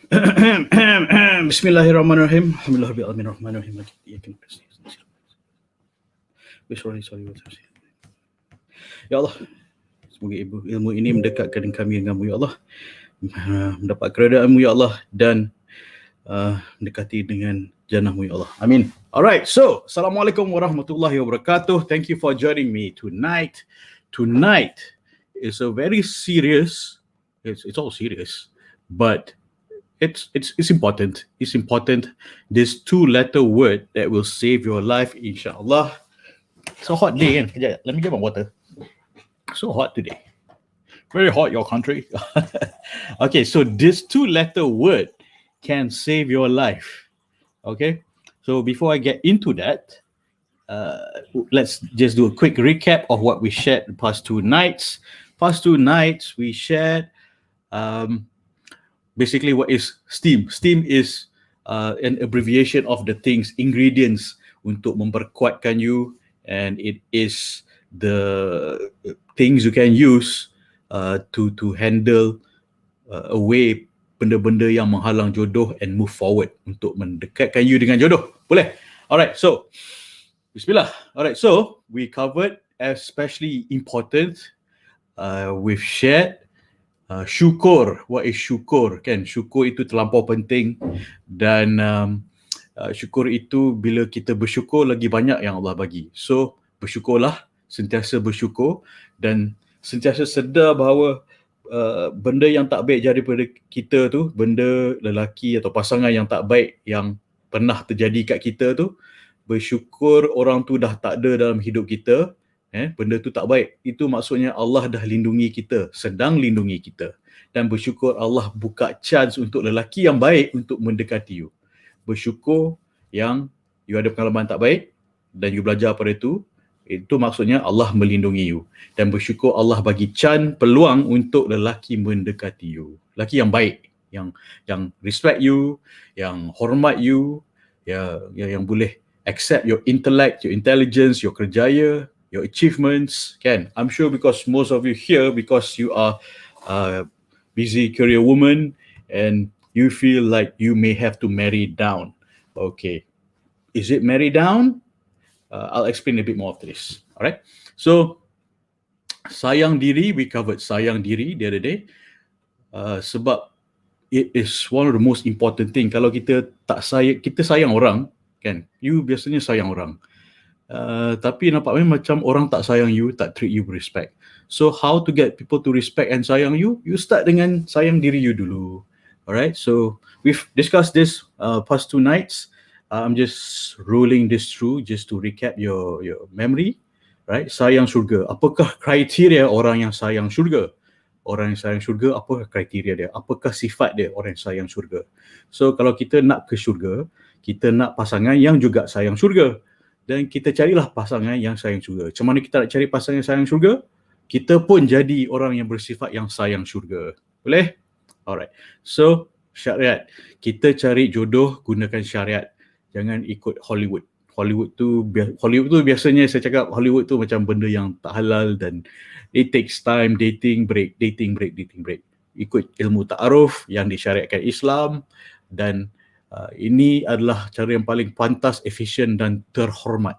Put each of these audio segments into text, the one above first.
Bismillahirrahmanirrahim. Alhamdulillahirrahmanirrahim. Ya Allah, semoga ilmu ini mendekatkan kami denganmu, ya Allah. Mendapat keredaanmu, ya Allah, dan mendekati dengan jannahmu, ya Allah. Amin. Alright, so Assalamualaikum warahmatullahi wabarakatuh. Thank you for joining me tonight. Tonight is a very serious, it's all serious, but it's important. It's important. This 2-letter word that will save your life, inshallah. It's a hot day, kan? Kejap, let me get my water. So hot today. Very hot, your country. Okay, so this 2-letter word can save your life. Okay, so before I get into that, let's just do a quick recap of what we shared the past 2 nights. Past 2 nights, we shared basically what is S.T.I.M. S.T.I.M is an abbreviation of the things, ingredients untuk memperkuatkan you, and it is the things you can use to handle away benda-benda yang menghalang jodoh and move forward untuk mendekatkan you dengan jodoh. Boleh? Alright, so Bismillah. Alright, so we covered especially important. We've shared syukur. What is syukur? Kan, syukur itu terlampau penting, dan syukur itu bila kita bersyukur lagi banyak yang Allah bagi. So bersyukurlah, sentiasa bersyukur, dan sentiasa sedar bahawa benda yang tak baik daripada kita tu, benda lelaki atau pasangan yang tak baik yang pernah terjadi kat kita tu, bersyukur orang tu dah tak ada dalam hidup kita. Benda tu tak baik, itu maksudnya Allah dah lindungi kita, sedang lindungi kita. Dan bersyukur Allah buka chance untuk lelaki yang baik untuk mendekati you. Bersyukur yang you ada pengalaman tak baik dan you belajar pada itu maksudnya Allah melindungi you. Dan bersyukur Allah bagi chance, peluang untuk lelaki mendekati you. Lelaki yang baik, yang respect you, yang hormat you, yang boleh accept your intellect, your intelligence, your kerjaya, your achievements, kan? I'm sure because most of you here, because you are busy career woman and you feel like you may have to marry down. Okay, is it marry down? I'll explain a bit more after this. Alright, so sayang diri, we covered sayang diri the other day. Sebab it is one of the most important thing. Kalau kita kita sayang orang, kan? You biasanya sayang orang. Tapi nampaknya macam orang tak sayang you, tak treat you with respect. So how to get people to respect and sayang you? You start dengan sayang diri you dulu. Alright, so we've discussed this past 2 nights. I'm just rolling this through just to recap your memory. Right, sayang syurga. Apakah kriteria orang yang sayang syurga? Orang yang sayang syurga, apakah kriteria dia? Apakah sifat dia orang yang sayang syurga? So kalau kita nak ke syurga, kita nak pasangan yang juga sayang syurga. Dan kita carilah pasangan yang sayang syurga. Macam mana kita nak cari pasangan yang sayang syurga? Kita pun jadi orang yang bersifat yang sayang syurga. Boleh? Alright. So, syariat. Kita cari jodoh gunakan syariat. Jangan ikut Hollywood. Hollywood tu biasanya saya cakap Hollywood tu macam benda yang tak halal, dan it takes time, dating break. Ikut ilmu ta'aruf yang disyariatkan Islam, dan ini adalah cara yang paling pantas, efisien dan terhormat.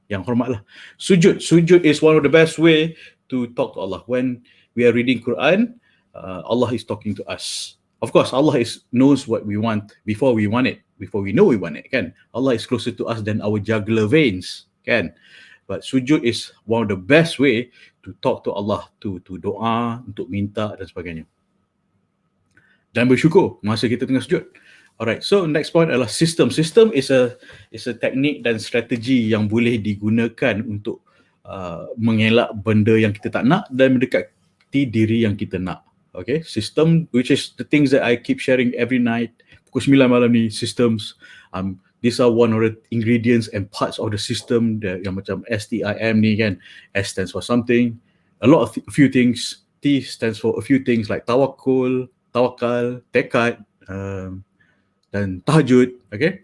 Yang hormatlah. Sujud is one of the best way to talk to Allah. When we are reading Quran, Allah is talking to us. Of course, Allah knows what we want before we want it, before we know we want it, kan? Allah is closer to us than our jugular veins, kan? But sujud is one of the best way to talk to Allah, to doa, untuk minta dan sebagainya. Dan bersyukur masa kita tengah sujud. Alright, so next point adalah sistem. Sistem is a teknik dan strategi yang boleh digunakan untuk mengelak benda yang kita tak nak dan mendekati diri yang kita nak. Okay, system, which is the things that I keep sharing every night. Pukul 9 malam ni, systems. These are one of the ingredients and parts of the system yang macam S.T.I.M ni, kan. S stands for something, a few things. T stands for a few things like tawakal, tekad, dan tahajud. Okay,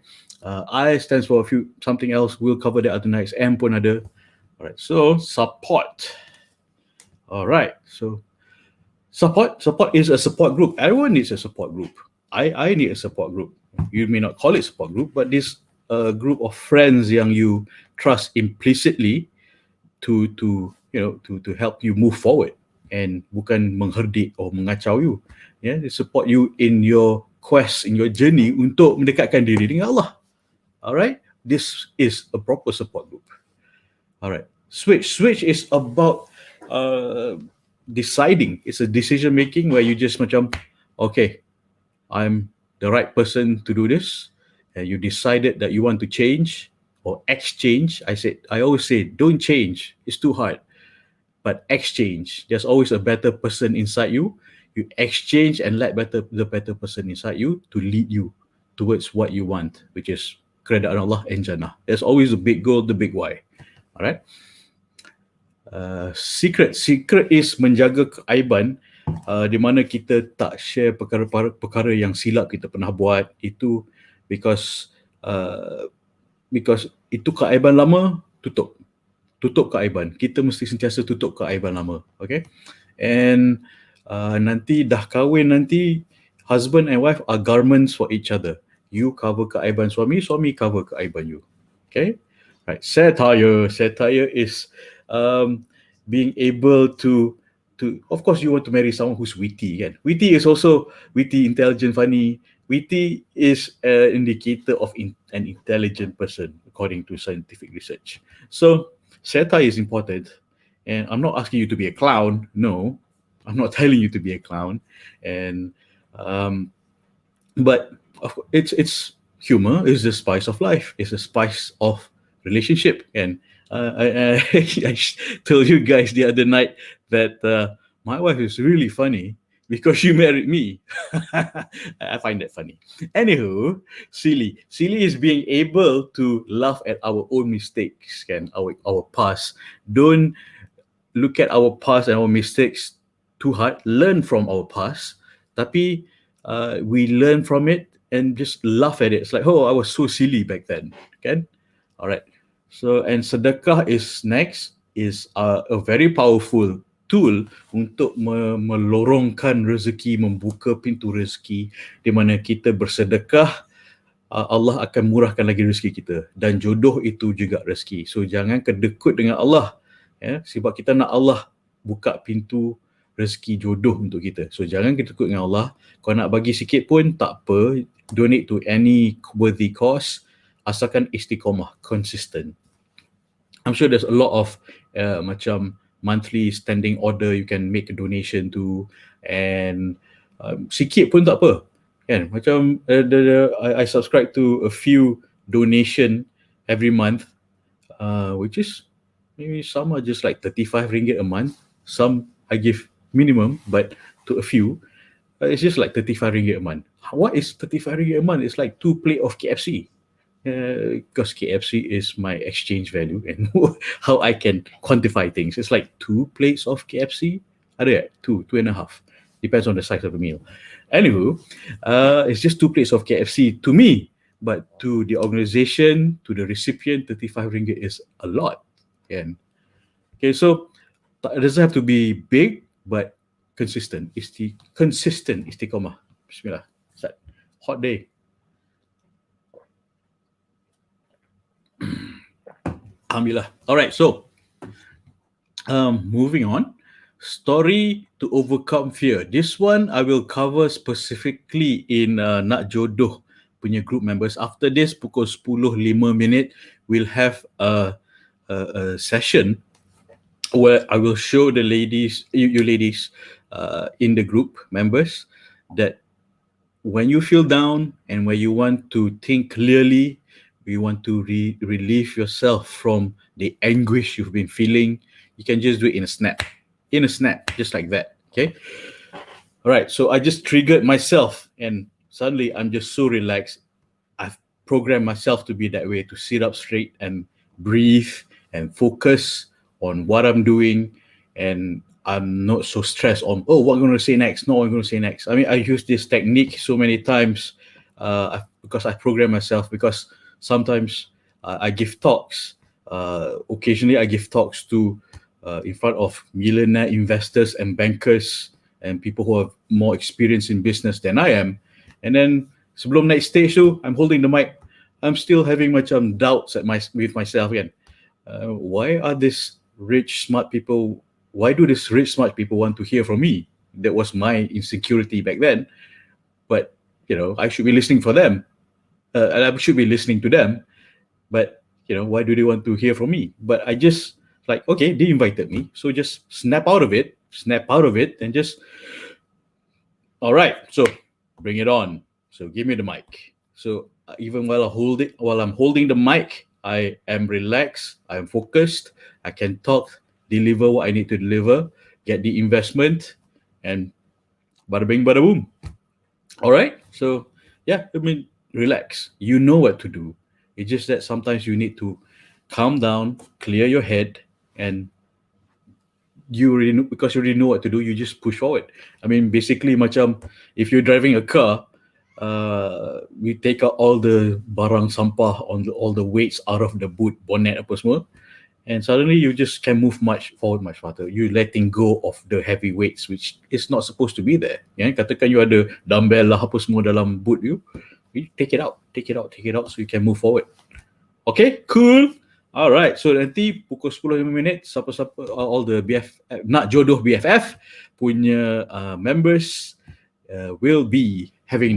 I stands for something else. We'll cover that other nights. M pun ada. Alright, so support. Alright, so Support is a support group. Everyone needs a support group. I need a support group. You may not call it support group, but this group of friends yang you trust implicitly to help you move forward and bukan mengherdik or mengacau you. Yeah, they support you in your quest, in your journey untuk mendekatkan diri dengan Allah. Alright, this is a proper support group. Alright, switch is about deciding. It's a decision making where you just macam, okay, I'm the right person to do this, and you decided that you want to change or exchange. I always say, don't change. It's too hard. But exchange. There's always a better person inside you. You exchange and let the better person inside you to lead you towards what you want, which is kerajaan Allah and Jannah. There's always a big goal, the big why. Alright. Secret is menjaga keaiban, di mana kita tak share perkara yang silap kita pernah buat. Itu because itu keaiban lama, tutup keaiban. Kita mesti sentiasa tutup keaiban lama. Okay, and nanti dah kahwin, nanti husband and wife are garments for each other. You cover keaiban suami cover keaiban you. Okay, right. Satire is being able to of course you want to marry someone who's witty, kan? Witty is also intelligent, funny. Witty is an indicator of an intelligent person according to scientific research. So satire is important, and I'm not asking you to be a clown. No, I'm not telling you to be a clown, and but it's humor is the spice of life. It's the spice of relationship, and I told you guys the other night that my wife is really funny because she married me. I find that funny. Anywho, silly is being able to laugh at our own mistakes, can our past. Don't look at our past and our mistakes too hard. Learn from our past, tapi we learn from it and just laugh at it. It's like, oh, I was so silly back then. Okay, all right. So, and sedekah is next, is a very powerful tool untuk melorongkan rezeki, membuka pintu rezeki. Di mana kita bersedekah, Allah akan murahkan lagi rezeki kita, dan jodoh itu juga rezeki. So jangan kedekut dengan Allah, ya, sebab kita nak Allah buka pintu rezeki jodoh untuk kita. So jangan kedekut dengan Allah. Kau nak bagi sikit pun tak apa, donate to any worthy cause, asalkan istiqomah, consistent. I'm sure there's a lot of macam monthly standing order you can make a donation to, and sikit pun tak apa, kan? Macam I subscribe to a few donation every month, which is maybe some are just like 35 ringgit a month, some I give minimum, but to a few it's just like 35 ringgit a month. What is 35 ringgit a month? It's like 2 plate of KFC. Because KFC is my exchange value, and how I can quantify things. It's like 2 plates of KFC. Ada 2.5. Depends on the size of the meal. Anywho, it's just 2 plates of KFC to me, but to the organization, to the recipient, 35 ringgit is a lot. And okay, so it doesn't have to be big, but consistent. Consistent istiqomah. Bismillah. Start. Hot day. Alhamdulillah. All right, so moving on. Story to overcome fear. This one I will cover specifically in NakJodoh punya group members. After this, pukul 10:05, we'll have a session where I will show the ladies, you ladies in the group members, that when you feel down and when you want to think clearly, you want to relieve yourself from the anguish you've been feeling, you can just do it in a snap, just like that. Okay, all right, so I just triggered myself and suddenly I'm just so relaxed. I've programmed myself to be that way, to sit up straight and breathe and focus on what I'm doing, and I'm not so stressed on, oh, what I'm going to say next. No, I'm going to say next. I mean, I use this technique so many times because I program myself, because sometimes I give talks. Occasionally I give talks to in front of millionaire investors and bankers and people who have more experience in business than I am. And then sebelum naik stage tu, I'm holding the mic, I'm still having macam doubts with myself again. Why are these rich, smart people, why do these rich, smart people want to hear from me? That was my insecurity back then. But, I should be listening for them. And I should be listening to them. But, why do they want to hear from me? But I just, okay, they invited me. So just snap out of it, and just, all right, so bring it on. So give me the mic. So even while I'm holding the mic, I am relaxed, I am focused, I can talk, deliver what I need to deliver, get the investment, and bada bing, bada boom. All right. So yeah, relax. You know what to do. It's just that sometimes you need to calm down, clear your head, and you already know, because you already know what to do, you just push forward. Basically macam if you're driving a car, we take out all the barang sampah, all the weights out of the boot, bonnet apa semua, and suddenly you just can move much faster. You letting go of the heavy weights which is not supposed to be there. Katakan you ada dumbbell lah apa semua dalam boot you take it out so you can move forward. Okay, cool. Alright, so nanti pukul 10:05 siapa-siapa, all the NakJodoh BFF punya members will be having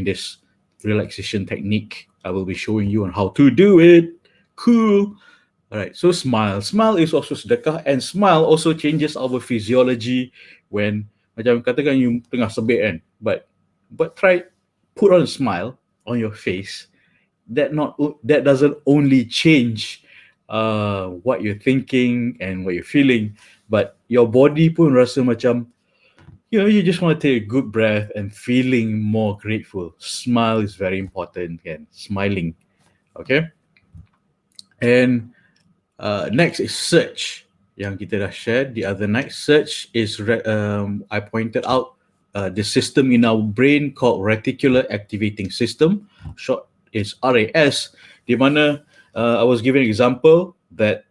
this relaxation technique. I will be showing you on how to do it. Cool. Alright, so smile is also sedekah, and smile also changes our physiology. When macam katakan you tengah sebik kan, but try put on a smile on your face. That doesn't only change what you're thinking and what you're feeling, but your body pun rasa macam, you just want to take a good breath and feeling more grateful. Smile is very important, kan? Smiling. Okay. And next is search, yang kita dah share the other night. Search is I pointed out the system in our brain called reticular activating system, short is RAS, di mana I was giving an example that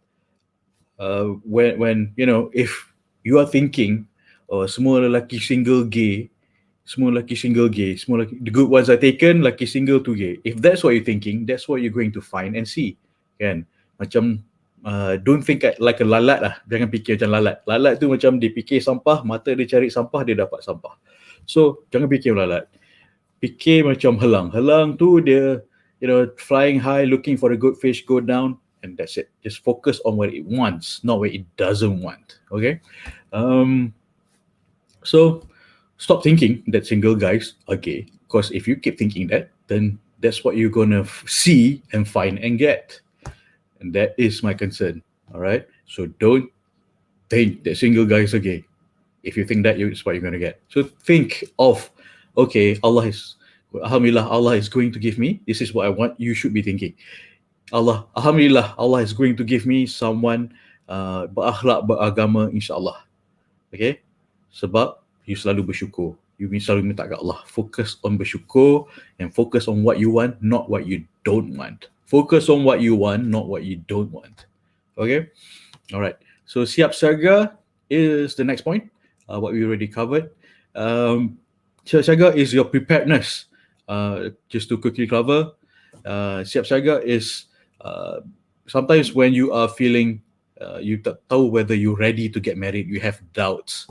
when if you are thinking, semua lelaki single gay, the good ones are taken, lelaki single tu gay. If that's what you're thinking, that's what you're going to find and see. Kan? Macam don't think like a lalat lah. Jangan fikir macam lalat. Lalat tu macam dia fikir sampah, mata dia cari sampah, dia dapat sampah. So jangan fikir lalat. Fikir macam helang. Helang tu dia flying high, looking for a good fish, go down, and that's it. Just focus on what it wants, not what it doesn't want. Okay. So stop thinking that single guys are gay, because if you keep thinking that, then that's what you're gonna see and find and get, and that is my concern. All right. So don't think that single guys are gay. If you think that, it's what you're gonna get. So think of, okay, Alhamdulillah, Allah is going to give me, this is what I want, you should be thinking. Alhamdulillah, Allah is going to give me someone berakhlak, beragama, insyaAllah. Okay? Sebab you selalu bersyukur. You selalu minta kat Allah. Focus on bersyukur and focus on what you want, not what you don't want. Focus on what you want, not what you don't want. Okay? Alright. So siap siaga is the next point, what we already covered. Siap siaga is your preparedness. Just to quickly cover, siap siaga is sometimes when you are feeling, you tak tahu whether you're ready to get married, you have doubts.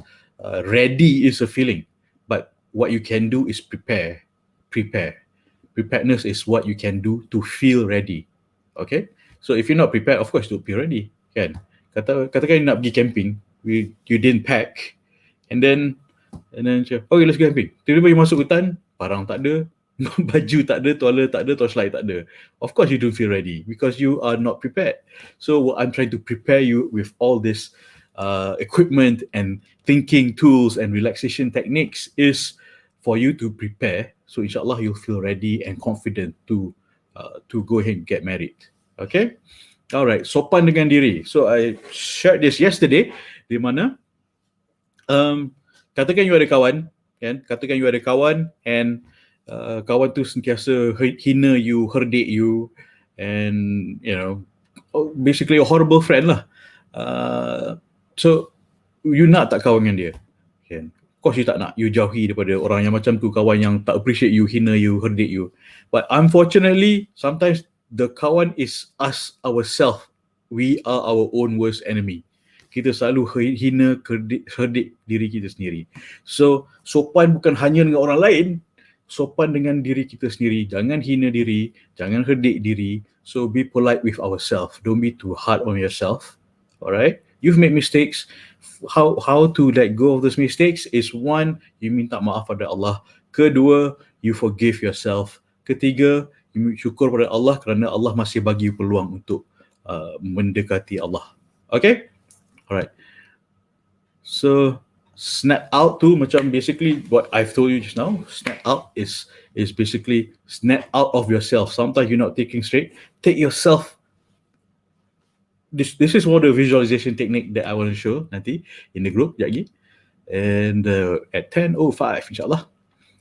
Ready is a feeling, but what you can do is prepare. Preparedness is what you can do to feel ready. Okay, so if you're not prepared, of course don't be ready. Kan? Katakan you nak pergi camping, you didn't pack, and then okay, let's go camping. Tiba-tiba you masuk hutan, parang tak ada, baju tak ada, toilet tak ada, torchlight tak ada. Of course you don't feel ready because you are not prepared. So I'm trying to prepare you with all this equipment and thinking tools and relaxation techniques is for you to prepare. So insyaAllah you'll feel ready and confident to go ahead and get married. Okay? Alright, sopan dengan diri. So I shared this yesterday, di mana katakan you ada kawan, kan? Katakan you ada kawan and kawan tu sentiasa hina you, herdik you, and basically a horrible friend lah. So you nak tak kawan dengan dia, Kan? Of course you tak nak you jauhi daripada orang yang macam tu, kawan yang tak appreciate you, hina you, herdik you. But unfortunately, sometimes the kawan is us ourselves. We are our own worst enemy. Kita selalu hina, herdik diri kita sendiri. So, sopan bukan hanya dengan orang lain, sopan dengan diri kita sendiri. Jangan hina diri, jangan herdik diri. So, be polite with ourselves. Don't be too hard on yourself. Alright? You've made mistakes. How to let go of those mistakes is, one, you minta maaf pada Allah. Kedua, you forgive yourself. Ketiga, you syukur pada Allah kerana Allah masih bagi peluang untuk mendekati Allah. Okay? Alright. So, snap out tu macam basically what I've told you just now. Snap out is basically snap out of yourself. Sometimes you're not thinking straight. Take yourself. This is one of the visualization technique that I want to show nanti in the group sekejap lagi. And at 10:05 insyaAllah.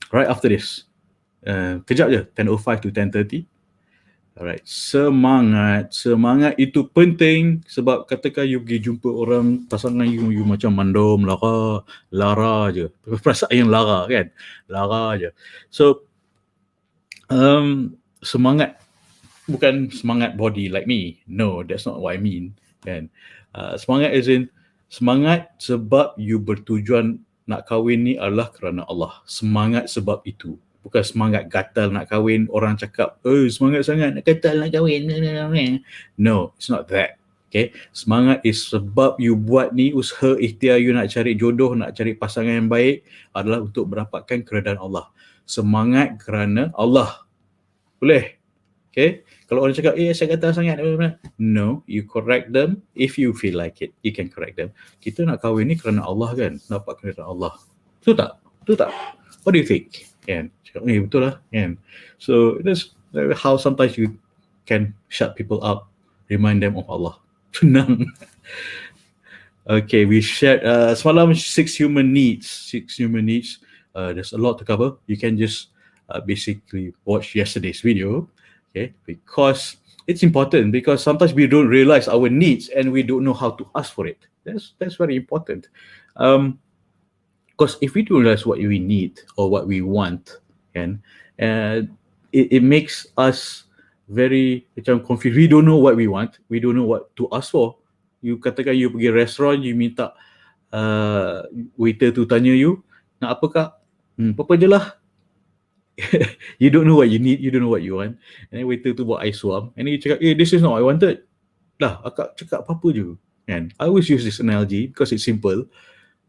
Right after this. Kejap je, 10:05 to 10:30. Alright, semangat itu penting sebab katakan you pergi jumpa orang, pasangan you macam mandom, lara je. Perasaan yang lara kan? Lara je. So, semangat bukan semangat body like me. No, that's not what I mean. Kan? Semangat as in, semangat sebab you bertujuan nak kahwin ni adalah kerana Allah. Semangat sebab itu. Bukan semangat gatal nak kahwin. Orang cakap, semangat sangat nak gatal nak kahwin. No, it's not that. Okay? Semangat is sebab you buat ni, usaha ikhtiar you nak cari jodoh, nak cari pasangan yang baik adalah untuk mendapatkan keredaan Allah. Semangat kerana Allah. Boleh? Okay? Kalau orang cakap, saya gatal sangat. No, you correct them if you feel like it. You can correct them. Kita nak kahwin ni kerana Allah kan? Dapat keredaan Allah. Betul tak? Betul tak? What do you think? Kan? Cakap, betul lah. Kan? So, that's how sometimes you can shut people up. Remind them of Allah. Senang. Okay, we shared semalam 6 human needs. 6 human needs. There's a lot to cover. You can just basically watch yesterday's video. Okay, because it's important, because sometimes we don't realize our needs and we don't know how to ask for it. That's very important. Because if we don't realize what we need or what we want, and it makes us very macam confused. We don't know what we want. We don't know what to ask for. You katakan you pergi restoran, you minta waiter tu tanya you, nak apa kak? Apa je lah. You don't know what you need, you don't know what you want. And then waiter tu buat air suam, and then you cakap, this is not what I wanted. Dah, akak cakap apa-apa je. And I always use this analogy because it's simple.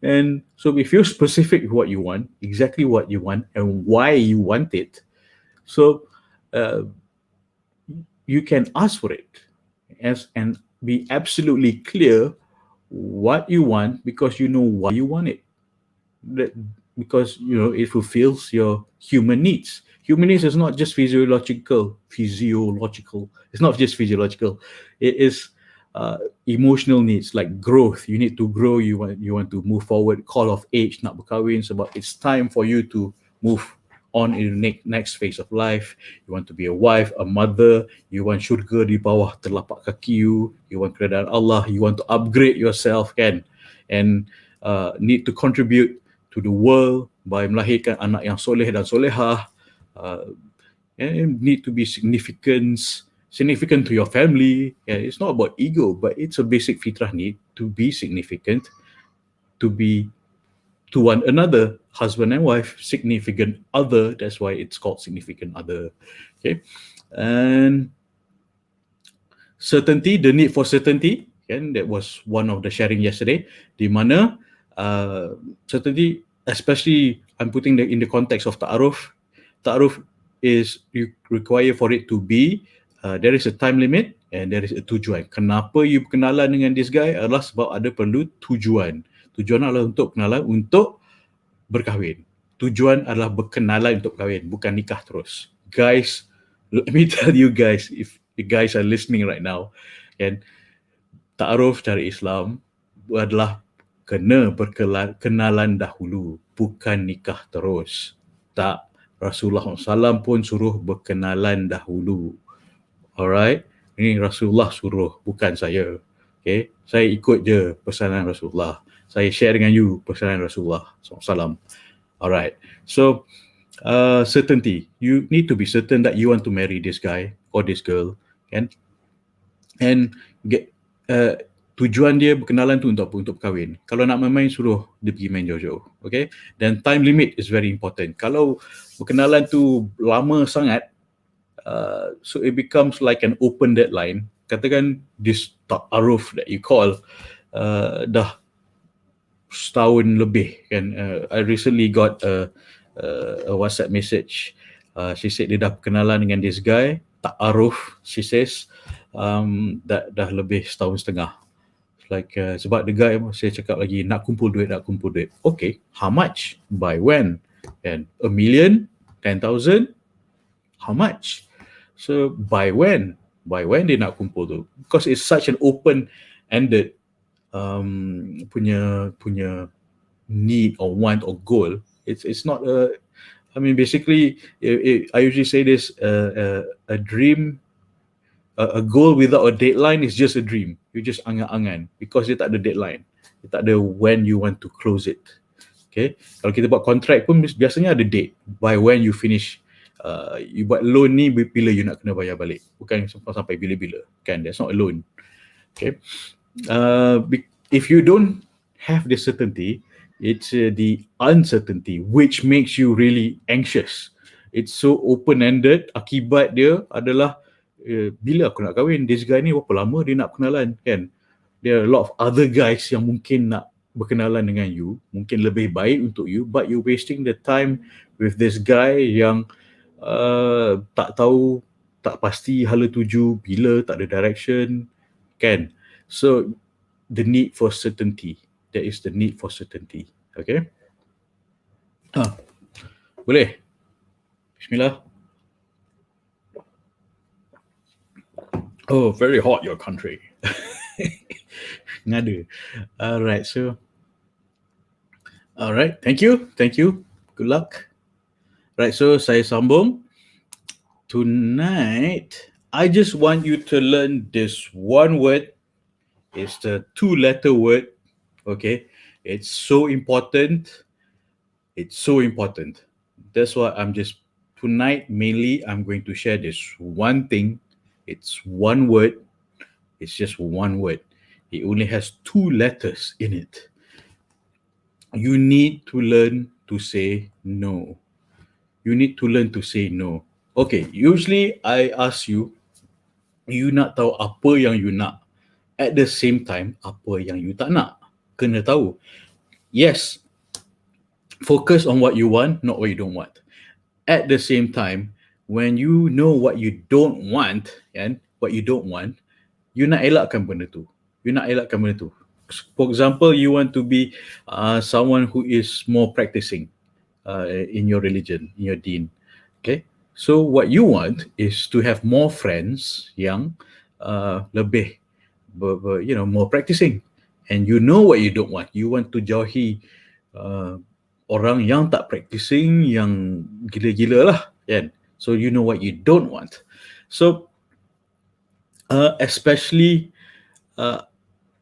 And so if you're specific with what you want, exactly what you want and why you want it, so you can ask for it and be absolutely clear what you want, because you know why you want it. Because it fulfills your human needs. Human needs is not just physiological. It's not just physiological. It is emotional needs, like growth. You need to grow. You want to move forward. Call of age, nak berkahwin sebab it's time for you to move on in the next phase of life. You want to be a wife, a mother. You want syurga di bawah telapak kaki you. You want keredaan Allah. You want to upgrade yourself, kan? And need to contribute to the world by melahirkan anak yang soleh dan solehah. And need to be significant to your family. It's not about ego, but it's a basic fitrah need to be significant, to be to one another, husband and wife, significant other. That's why it's called significant other. Okay, and certainty, the need for certainty, and that was one of the sharing yesterday. Di mana certainty, especially I'm putting in the context of ta'aruf. Ta'aruf is you require for it to be there is a time limit and there is a tujuan. Kenapa you berkenalan dengan this guy adalah sebab ada perlu tujuan. Tujuan adalah untuk kenalan, untuk berkahwin. Tujuan adalah berkenalan untuk kahwin, bukan nikah terus. Guys, let me tell you guys, if you guys are listening right now, and ta'aruf dari Islam adalah kena berkenalan dahulu, bukan nikah terus. Tak, Rasulullah SAW pun suruh berkenalan dahulu. Alright, ini Rasulullah suruh, bukan saya. Okay, saya ikut je pesanan Rasulullah. saya share dengan you pesanan Rasulullah SAW. Alright, so certainty. You need to be certain that you want to marry this guy or this girl, kan? And get tujuan dia berkenalan tu untuk apa? Untuk kahwin. Kalau nak main-main, suruh dia pergi main jauh-jauh. Okay? Dan time limit is very important. Kalau berkenalan tu lama sangat, so it becomes like an open deadline. Katakan this ta'aruf that you call dah setahun lebih kan. I recently got a WhatsApp message. She said dia dah berkenalan dengan this guy, ta'aruf, she says, dah lebih setahun setengah. Like sebab the guy, saya cakap lagi nak kumpul duit. Okay, how much? By when? And $1 million? 10,000? How much? So by when? By when dia nak kumpul tu? Because it's such an open-ended punya need or want or goal. It's not a. I mean, basically, I usually say this: a dream. A goal without a deadline is just a dream. You just angan-angan because dia tak ada deadline. Dia tak ada when you want to close it. Okay. Kalau kita buat contract pun biasanya ada date. By when you finish. You buat loan ni bila you nak kena bayar balik. Bukan sampai bila-bila. Kan? That's not a loan. Okay. If you don't have the certainty, it's the uncertainty which makes you really anxious. It's so open-ended. Akibat dia adalah bila aku nak kahwin, this guy ni berapa lama dia nak kenalan, kan? There are a lot of other guys yang mungkin nak berkenalan dengan you, mungkin lebih baik untuk you, but you wasting the time with this guy yang tak tahu, tak pasti hala tuju bila, tak ada direction, kan? So the need for certainty, there is the need for certainty. Okay, boleh? Bismillah. Oh, very hot your country. Ngada. Alright, so alright, thank you. Good luck. Right, so saya sambung. Tonight, I just want you to learn this one word. It's the 2-letter word. Okay, it's so important. That's why tonight mainly I'm going to share this one thing. It's one word. It's just one word. It only has 2 letters in it. You need to learn to say no. Okay, usually I ask you nak tahu apa yang you nak. At the same time, apa yang you tak nak. Kena tahu. Yes, focus on what you want, not what you don't want. At the same time, when you know what you don't want, and you nak elakkan benda tu. For example, you want to be someone who is more practicing in your religion, in your deen. Okay, so what you want is to have more friends yang lebih, more practicing. And you know what you don't want. You want to jauhi orang yang tak practicing, yang gila-gila lah, kan? So you know what you don't want. So especially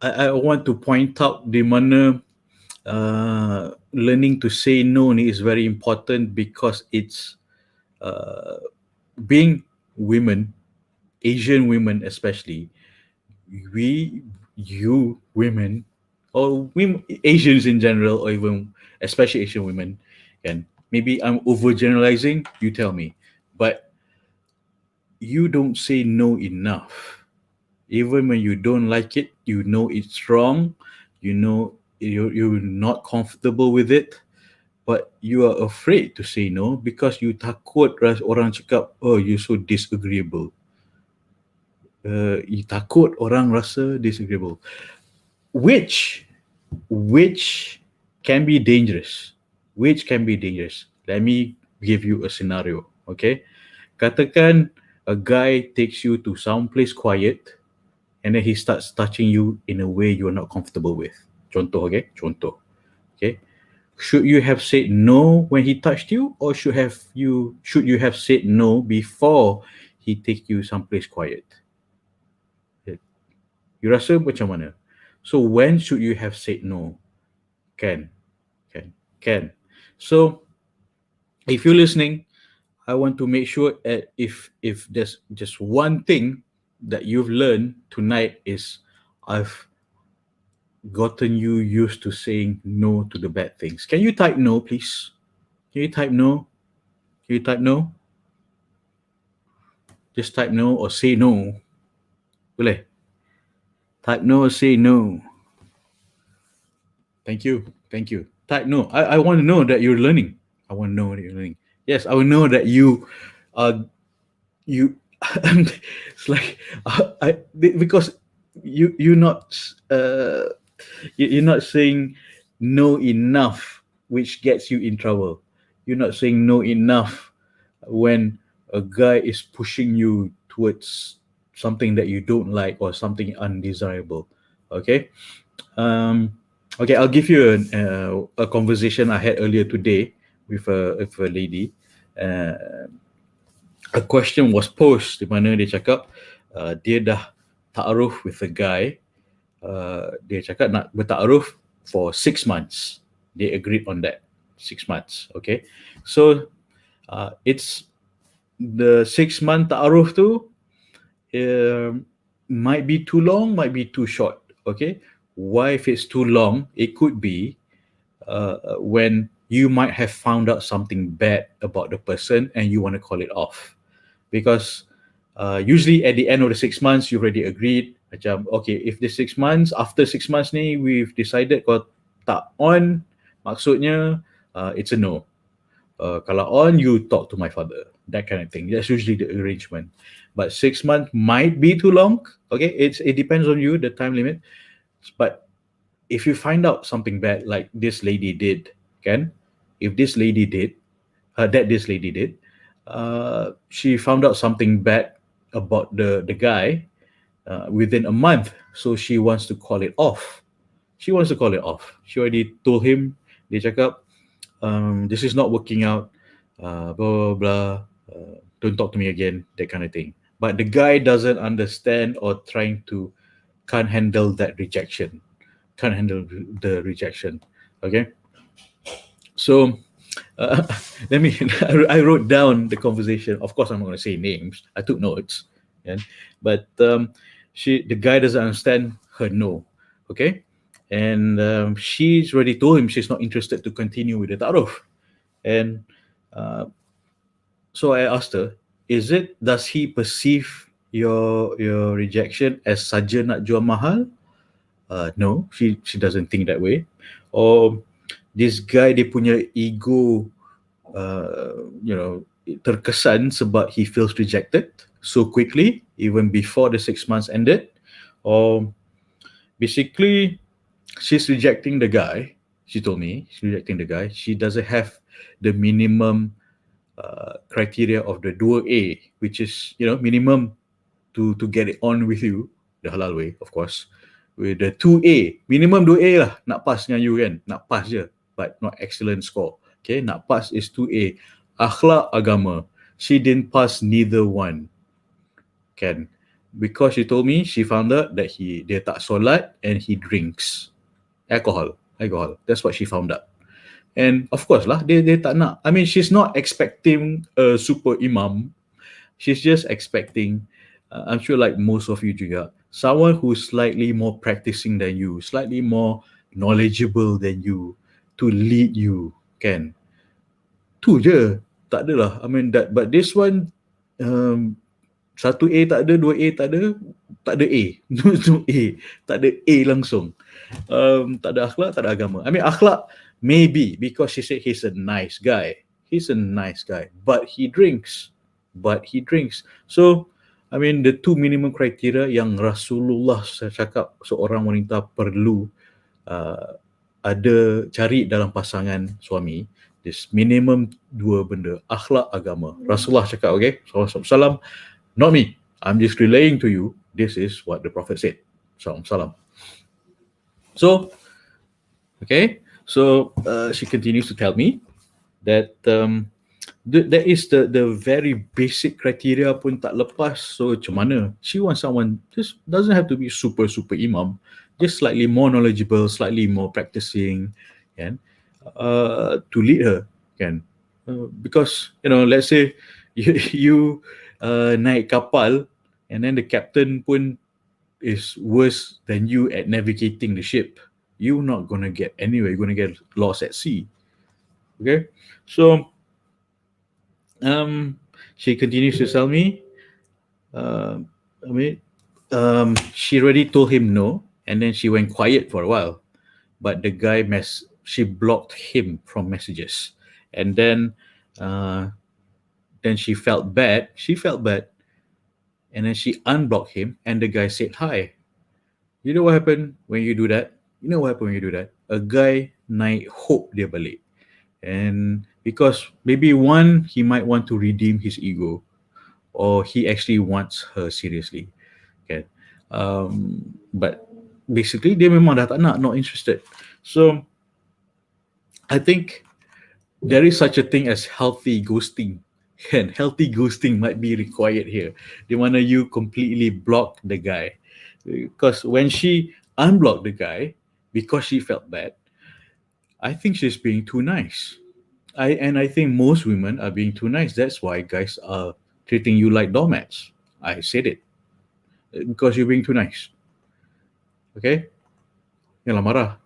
I want to point out di mana learning to say no ni is very important, because it's being women, Asian women especially, you women, or women, Asians in general, or even especially Asian women, and maybe I'm overgeneralizing, you tell me, but you don't say no enough. Even when you don't like it, you know it's wrong, you know you're not comfortable with it, but you are afraid to say no because you takut orang cakap, oh, you're so disagreeable. You takut orang rasa disagreeable, which can be dangerous. Let me give you a scenario, okay? Katakan a guy takes you to some place quiet, and then he starts touching you in a way you're not comfortable with. Contoh. Should you have said no when he touched you, or should you have said no before he take you someplace quiet? You rasa macam mana? So when should you have said no? Can, can. So if you're listening, I want to make sure that if there's just one thing that you've learned tonight is I've gotten you used to saying no to the bad things. Can you type no, please? Can you type no? Can you type no? Just type no or say no. Boleh? Type no or say no. Thank you. Thank you. Type no. I want to know that you're learning. I want to know that you're learning. Yes, I will know that you it's like because you're not you're not saying no enough, which gets you in trouble. You're not saying no enough when a guy is pushing you towards something that you don't like or something undesirable. Okay. Okay, I'll give you a conversation I had earlier today with a lady. Uh, a question was posed di mana dia cakap dia dah ta'aruf with a guy. Dia cakap nak berta'aruf for 6 months. They agreed on that. 6 months. Okay. So it's the 6 month ta'aruf tu might be too long, might be too short. Okay. Why if it's too long? It could be when you might have found out something bad about the person and you want to call it off. Because usually at the end of the 6 months, you've already agreed. Macam, okay, if the 6 months, after 6 months ni, we've decided kau tak on, maksudnya it's a no. Kalau on, you talk to my father. That kind of thing. That's usually the arrangement. But 6 months might be too long. Okay, it depends on you, the time limit. But if you find out something bad, like this lady did, if this lady did, this lady did, she found out something bad about the guy within a month, so she wants to call it off. She already told him, dia cakap, this is not working out, blah blah blah, don't talk to me again, that kind of thing. But the guy doesn't understand or can't handle the rejection. Okay, so let me I wrote down the conversation. Of course I'm not going to say names, I took notes. But the guy doesn't understand her no. Okay, and she's already told him she's not interested to continue with the ta'aruf. And so I asked her, does he perceive your rejection as saja nak jual mahal? No, she doesn't think that way. Or this guy, dia punya ego, terkesan sebab he feels rejected so quickly, even before the 6 months ended. Or basically, she's rejecting the guy. She told me she's rejecting the guy. She doesn't have the minimum criteria of the 2A, which is minimum to get it on with you, the halal way, of course. With the 2A, minimum 2A lah, nak pass dengan you kan, nak pass je, but not excellent score. Okay, nak pass is 2A. Akhlak, agama, she didn't pass neither one. Because she told me she found out that dia tak solat and he drinks alcohol. That's what she found out. And of course lah, dia tak nak. I mean, she's not expecting a super imam. She's just expecting, I'm sure like most of you juga, someone who's slightly more practicing than you, slightly more knowledgeable than you, to lead you, kan? Tu je, tak adalah. I mean, but this one, 1A tak ada, 2A tak ada A. No A. Tak ada A langsung. Tak ada akhlak, tak ada agama. I mean, akhlak, maybe, because she said he's a nice guy. But he drinks. So, I mean, the two minimum criteria yang Rasulullah cakap seorang wanita perlu ada cari dalam pasangan suami, this minimum dua benda, akhlak, agama. Rasulullah cakap, okay, Sallallahu, not me. I'm just relaying to you, this is what the Prophet said. Sallallahu. So, okay, so she continues to tell me that that is the very basic criteria pun tak lepas. So macam mana? She wants someone, just doesn't have to be super imam, just slightly more knowledgeable, slightly more practicing, kan, to lead her, kan. Because let's say you naik kapal, and then the captain pun is worse than you at navigating the ship. You're not gonna get anywhere. You're gonna get lost at sea. Okay, so um, she continues to tell me. Um, I mean, she already told him no, and then she went quiet for a while. But the guy she blocked him from messages, and uh, then she felt bad. She felt bad, and then she unblocked him, and the guy said hi. You know what happened when you do that? You know what happened when you do that? A guy naik hope dia balik. And because maybe one, he might want to redeem his ego, or he actually wants her seriously. Okay. But basically dia memang dah tak nak, not interested. So I think there is such a thing as healthy ghosting. And healthy ghosting might be required here. Di mana you completely block the guy. Because when she unblocked the guy because she felt bad, I think she's being too nice. I think most women are being too nice. That's why guys are treating you like doormats. I said it. Because you're being too nice. Okay? Yalah, marah.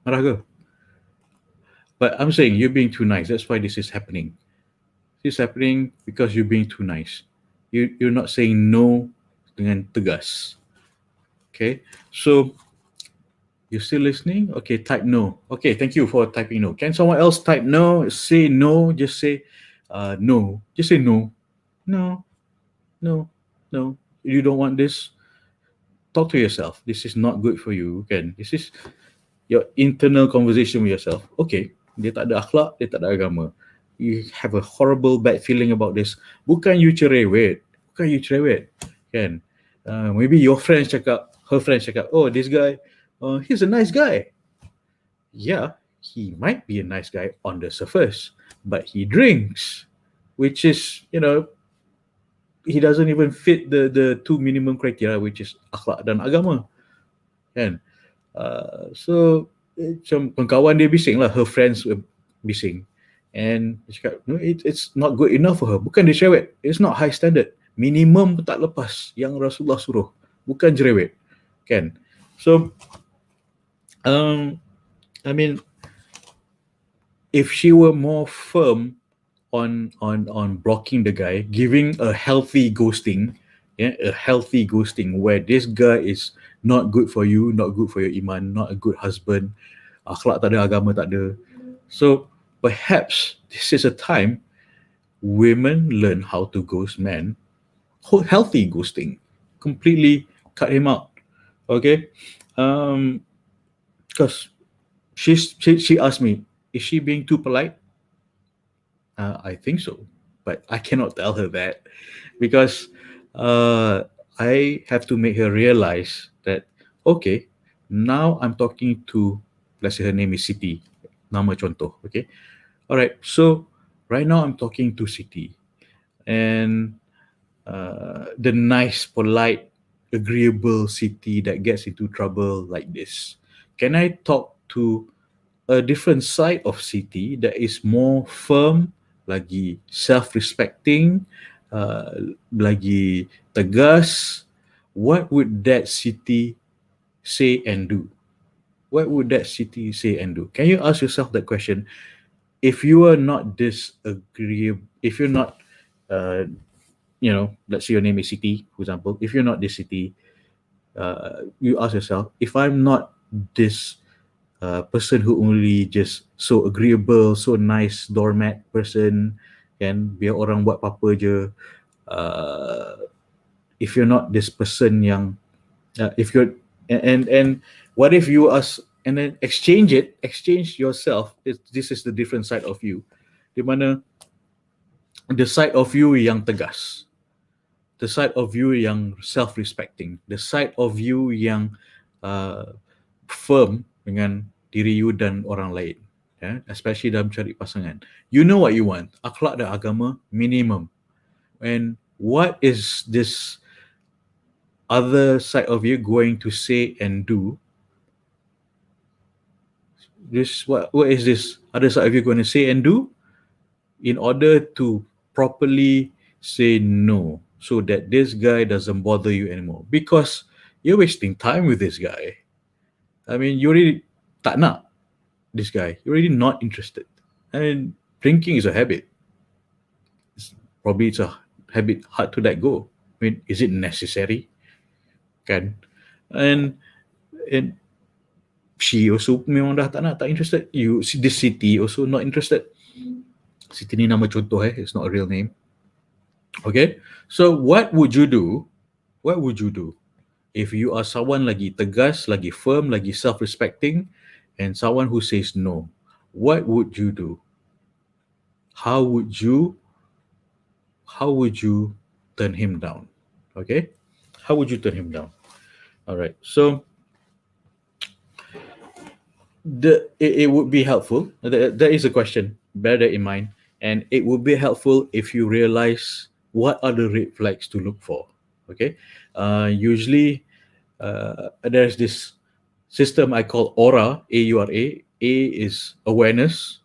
Marah ke? But I'm saying you're being too nice. That's why this is happening. This is happening because you're being too nice. You're not saying no dengan tegas. Okay? So, you're still listening? Okay, type no. Okay, thank you for typing no. Can someone else type no? Say no. Just say no. Just say no. No, no, no. You don't want this? Talk to yourself. This is not good for you. Kan? This is your internal conversation with yourself. Okay, dia tak ada akhlak, dia tak ada agama. You have a horrible bad feeling about this. Bukan you cerewet. Bukan you cerewet. Kan? Maybe your friends cakap, her friends cakap, oh, this guy, he's a nice guy. Yeah, he might be a nice guy on the surface, but he drinks, which is, he doesn't even fit the two minimum criteria, which is akhlak dan agama. Kan? So macam kawan dia bising lah, her friends were bising, and dia cakap no, it's not good enough for her. Bukan dia cerewet, it's not high standard, minimum pun tak lepas yang Rasulullah suruh, bukan cerewet, kan? So I mean, if she were more firm on blocking the guy, giving a healthy ghosting, a healthy ghosting where this guy is not good for you, not good for your iman, not a good husband, akhlak tak ada, agama tak ada. So perhaps this is a time women learn how to ghost men. Healthy ghosting, completely cut him out. Okay, because she asked me, is she being too polite? I think so, but I cannot tell her that because I have to make her realize that, okay, now I'm talking to, let's say her name is Siti, nama contoh, okay? All right, so right now I'm talking to Siti, and the nice, polite, agreeable Siti that gets into trouble like this. Can I talk to a different side of Siti that is more firm, lagi self-respecting, lagi tegas? What would that Siti say and do? What would that Siti say and do? Can you ask yourself that question? If you are not disagreeable, if you're not, let's say your name is Siti, for example, if you're not this Siti, you ask yourself, if I'm not this person who only just so agreeable, so nice doormat person, kan, biar orang buat apa-apa je. If you're not this person yang, if you're, and what if you ask, and then exchange yourself. This is the different side of you, di mana the side of you yang tegas, the side of you yang self-respecting, the side of you yang firm dengan diri you dan orang lain, especially dalam cari pasangan. You know what you want, akhlak dan agama minimum. And what is this other side of you going to say and do what is this other side of you going to say and do in order to properly say no, so that this guy doesn't bother you anymore, because you're wasting time with this guy. I mean, you already tak nak this guy. You're already not interested. And drinking is a habit. Probably it's a habit hard to let go. I mean, is it necessary? Kan? And she also memang dah tak interested. This city also not interested. Siti ni nama contoh, it's not a real name. Okay, so what would you do? What would you do if you are someone lagi tegas, lagi firm, lagi self-respecting, and someone who says no? What would you do? How would you turn him down? Okay, how would you turn him down? All right, so it would be helpful. There is a question, bear that in mind, and it would be helpful if you realize what are the red flags to look for. Okay, usually there's this system I call aura, AURA. A is awareness,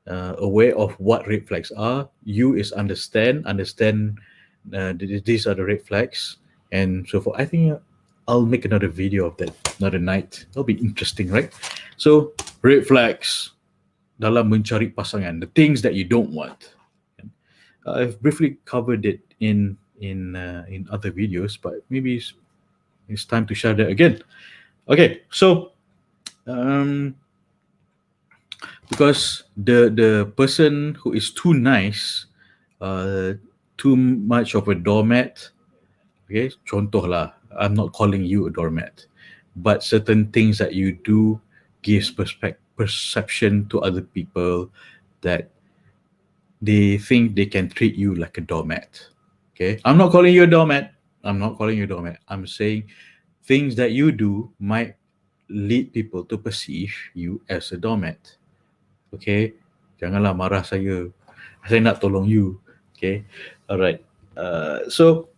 aware of what red flags are. U is understand these are the red flags, and so forth. I think I'll make another video of that another night. That'll be interesting, right? So red flags dalam mencari pasangan, the things that you don't want. I've briefly covered it in other videos, but maybe it's time to share that again. Okay, so because the person who is too nice, too much of a doormat. Okay, contoh lah, I'm not calling you a doormat, but certain things that you do gives perception to other people that they think they can treat you like a doormat. Okay, I'm not calling you a doormat. I'm saying things that you do might lead people to perceive you as a doormat. Okay, janganlah marah saya nak tolong you. Okay, alright. So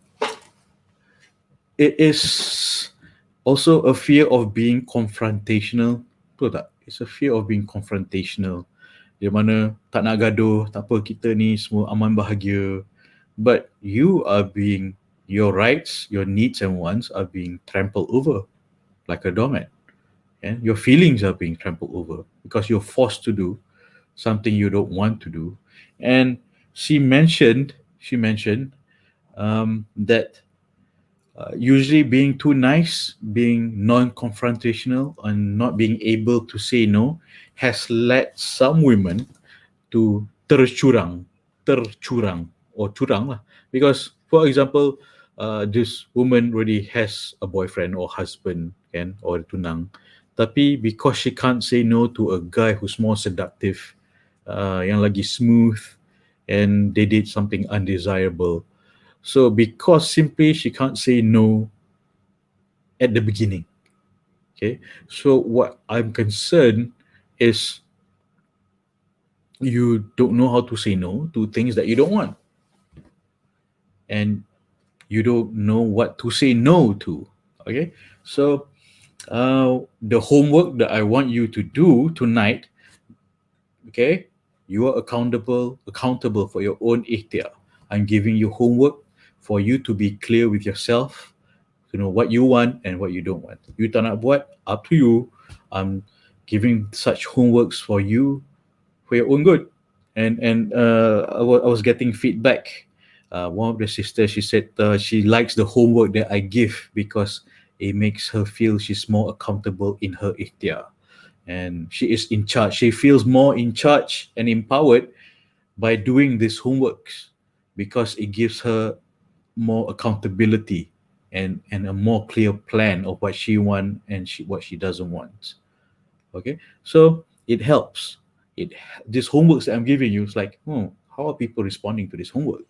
it is also a fear of being confrontational. Betul tak? It's a fear of being confrontational. Di mana tak nak gaduh, tak apa, kita ni semua aman bahagia. But your rights, your needs and wants are being trampled over like a doormat. And your feelings are being trampled over because you're forced to do something you don't want to do. And she mentioned that usually being too nice, being non-confrontational, and not being able to say no has led some women to tercurang or curang lah. Because, for example, this woman already has a boyfriend or husband, or tunang, tapi because she can't say no to a guy who's more seductive, yang lagi smooth, and they did something undesirable. So because simply she can't say no at the beginning. Okay, so what I'm concerned is you don't know how to say no to things that you don't want. And you don't know what to say no to. Okay, so the homework that I want you to do tonight, okay, you are accountable for your own ikhtiar. I'm giving you homework for you to be clear with yourself, to know what you want and what you don't want. You tak nak buat, up to you. I'm giving such homeworks for you for your own good. And I was getting feedback. One of the sisters, she said she likes the homework that I give because it makes her feel she's more accountable in her ikhtiar. And she is in charge. She feels more in charge and empowered by doing these homeworks because it gives her more accountability and a more clear plan of what she wants and what she doesn't want. Okay, so it helps. These homeworks that I'm giving you is like, how are people responding to this homework?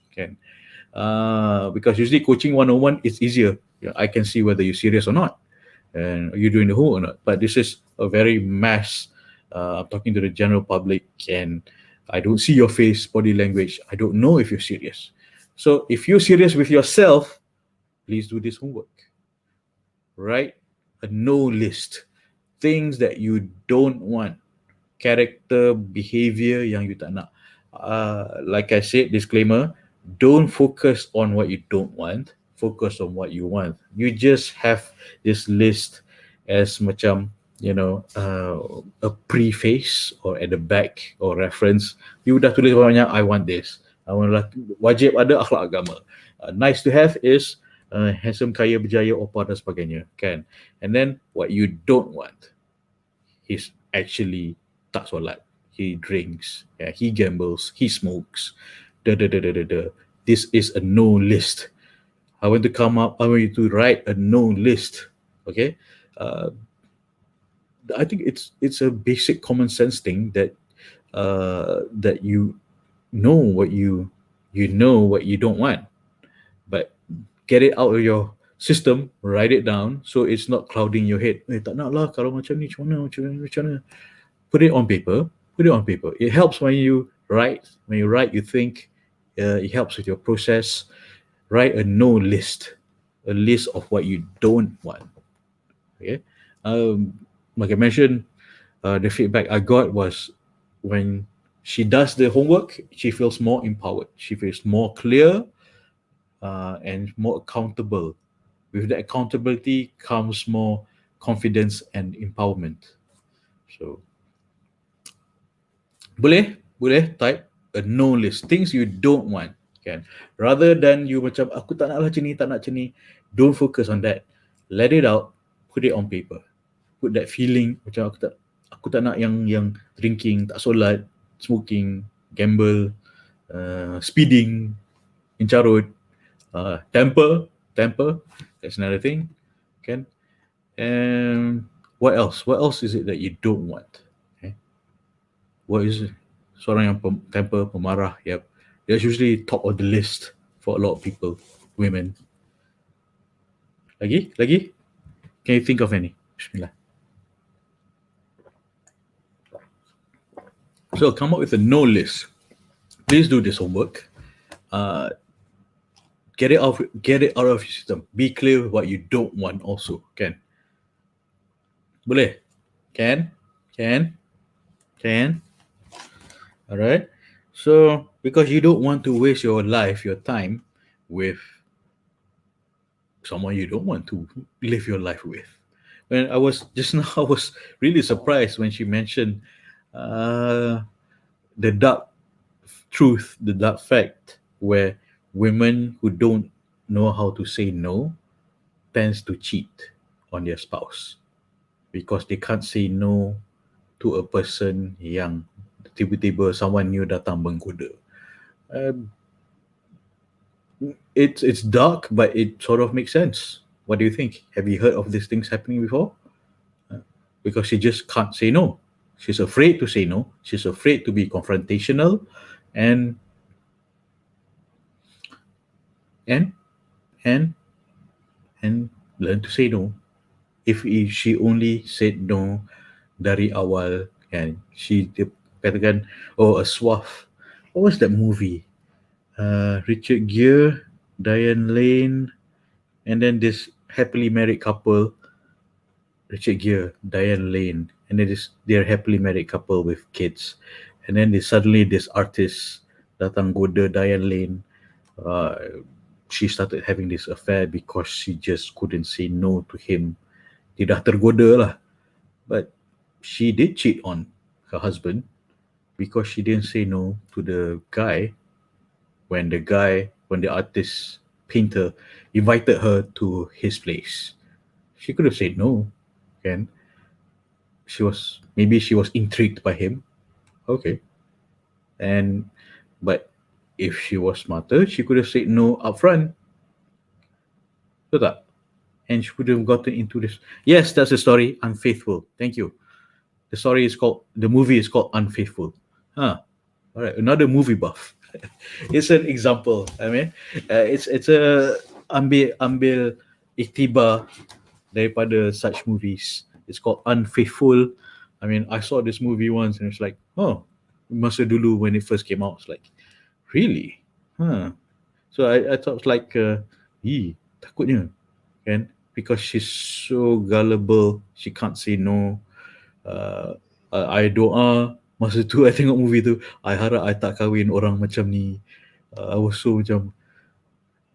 Because usually coaching 101 is easier. I can see whether you're serious or not, and are you doing the homework or not. But this is a very mass. I'm talking to the general public, and I don't see your face, body language. I don't know if you're serious. So if you're serious with yourself, please do this homework. Write a no list, things that you don't want. character, behavior yang you tak nak. Like I said, disclaimer, don't focus on what you don't want, focus on what you want. You just have this list as macam, a preface or at the back or reference. You dah tulis banyak, I want this. I want wajib ada akhlak agama. Nice to have is handsome, kaya, berjaya, opah dan sebagainya, kan? And then what you don't want, he's actually tak solat, he drinks, yeah, he gambles, he smokes, da da da da da da. This is a no list. I want you to write a no list. Okay, I think it's a basic common sense thing that that you know what you know what you don't want, but get it out of your system, write it down so it's not clouding your head. Tak nak lah kalau macam ni, macam mana. Put it on paper. It helps when you write. When you write, you think. It helps with your process. Write a no list, a list of what you don't want. Okay. Like I mentioned, the feedback I got was when she does the homework, she feels more empowered. She feels more clear and more accountable. With the accountability comes more confidence and empowerment. So, boleh type a no list, things you don't want, kan? Rather than you macam aku tak nak lah macam ni, tak nak macam ni, don't focus on that. Let it out, put it on paper. Put that feeling macam aku tak nak yang drinking, tak solat, smoking, gamble, speeding, mencarut, temper, that's another thing, kan? And what else is it that you don't want? What is it? Seorang yang temper, pemarah, yep. That's usually top of the list for a lot of people, women. Lagi? Can you think of any? Bismillah. So come up with a no list. Please do this homework. Get it out of your system. Be clear with what you don't want also. Can? Boleh? Can? All right. So because you don't want to waste your life, your time with someone you don't want to live your life with. When I was really surprised when she mentioned the dark truth, the dark fact, where women who don't know how to say no tends to cheat on their spouse because they can't say no to a person yang tiba-tiba someone new datang menggoda. It's dark, but it sort of makes sense. What do you think? Have you heard of these things happening before? Because she just can't say no. She's afraid to say no. She's afraid to be confrontational, and learn to say no. If she only said no dari awal, and she katakan, a swath. What was that movie? Richard Gere, Diane Lane, and then this happily married couple, Richard Gere, Diane Lane, and then they're happily married couple with kids, and then suddenly this artist datang goda Diane Lane. She started having this affair because she just couldn't say no to him. Dia dah tergoda lah, but she did cheat on her husband because she didn't say no to the guy when the artist painter invited her to his place. She could have said no, and she was intrigued by him. Okay. But if she was smarter, she could have said no upfront. So that, and she would have gotten into this. Yes, that's the story. Unfaithful. Thank you. The movie is called Unfaithful. All right, another movie buff. It's an example. I mean, it's a ambil iktibar daripada such movies. It's called Unfaithful. I mean, I saw this movie once and it's like, masa dulu when it first came out, it's like, really? So I thought like, takutnya, kan? Because she's so gullible, she can't say no. I doa masa tu I tengok movie tu, I harap I tak kahwin orang macam ni. I was so macam,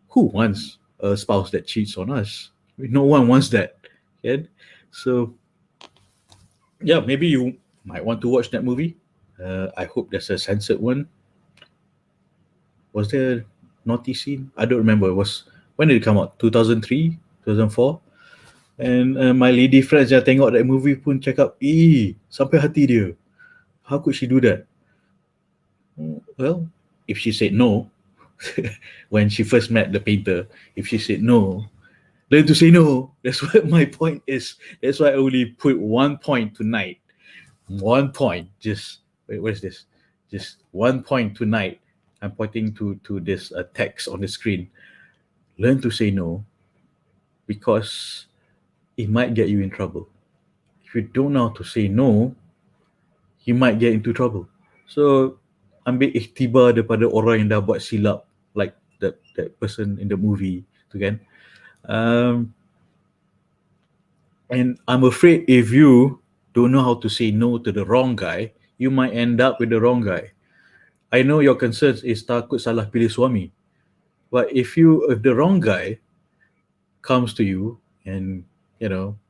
who wants a spouse that cheats on us? No one wants that. Kan? So yeah, maybe you might want to watch that movie. I hope there's a censored one. Was there naughty scene? I don't remember. It was, when did it come out? 2003, 2004. And my lady friends yang tengok that movie pun cakap, sampai hati dia. How could she do that? Well, if she said no, when she first met the painter, if she said no, learn to say no. That's what my point is. That's why I only put 1 point tonight. 1 point. Just, wait, what is this? Just 1 point tonight. I'm pointing to this text on the screen. Learn to say no, because it might get you in trouble. If you don't know how to say no, you might get into trouble. So, ambil iktibar daripada orang yang dah buat silap, like that person in the movie tu kan. And I'm afraid if you don't know how to say no to the wrong guy, you might end up with the wrong guy. I know your concerns is takut salah pilih suami, but if the wrong guy comes to you and